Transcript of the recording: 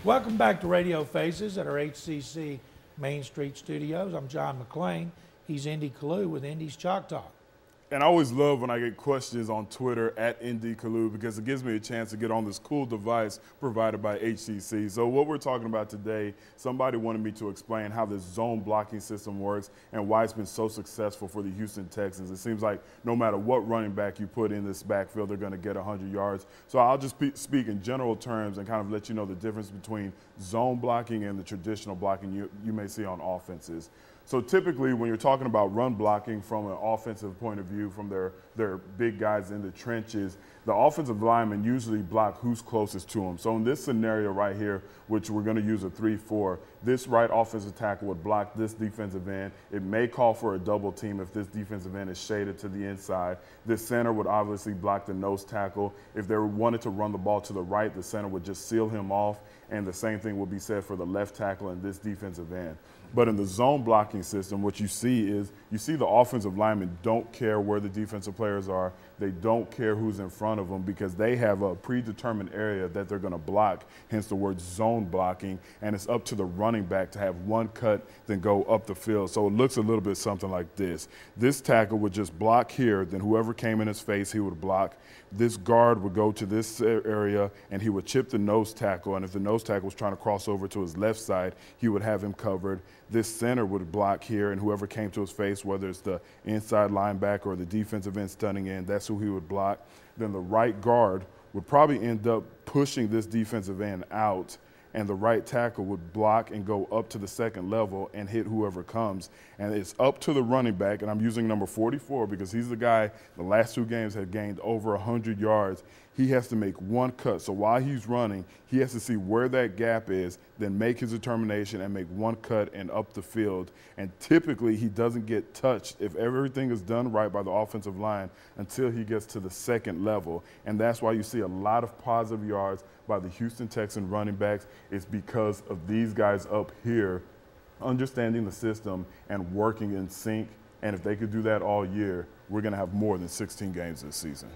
Welcome back to Radio Faces at our HCC Main Street studios. I'm John McClain. He's Indy Kalu with Indy's Chalk Talk. And I always love when I get questions on Twitter at Indy Kalu because it gives me a chance to get on this cool device provided by HCC. So what we're talking about today, somebody wanted me to explain how this zone blocking system works and why it's been so successful for the Houston Texans. It seems like no matter what running back you put in this backfield, they're going to get 100 yards. So I'll just speak in general terms and kind of let you know the difference between zone blocking and the traditional blocking you may see on offenses. So typically when you're talking about run blocking from an offensive point of view, from their big guys in the trenches, the offensive linemen usually block who's closest to them. So in this scenario right here, which we're going to use a 3-4, this right offensive tackle would block this defensive end. It may call for a double team if this defensive end is shaded to the inside. This center would obviously block the nose tackle. If they wanted to run the ball to the right, the center would just seal him off. And the same thing would be said for the left tackle and this defensive end. But in the zone blocking system, what you see is the offensive linemen don't care where the defensive players are. They don't care who's in front of them because they have a predetermined area that they're going to block, hence the word zone blocking. And it's up to the running back to have one cut, then go up the field. So it looks a little bit something like this. This tackle would just block here, then whoever came in his face, he would block. This guard would go to this area, and he would chip the nose tackle. And if the nose tackle was trying to cross over to his left side, he would have him covered. This center would block here, and whoever came to his face, whether it's the inside linebacker or the defensive end stunning end, that's who he would block. Then the right guard would probably end up pushing this defensive end out, and the right tackle would block and go up to the second level and hit whoever comes. And it's up to the running back, and I'm using number 44 because he's the guy the last 2 games had gained over 100 yards. He has to make one cut. So while he's running, he has to see where that gap is, then make his determination and make one cut and up the field. And typically he doesn't get touched if everything is done right by the offensive line until he gets to the second level. And that's why you see a lot of positive yards by the Houston Texans running backs. It's because of these guys up here understanding the system and working in sync. And if they could do that all year, we're going to have more than 16 games this season.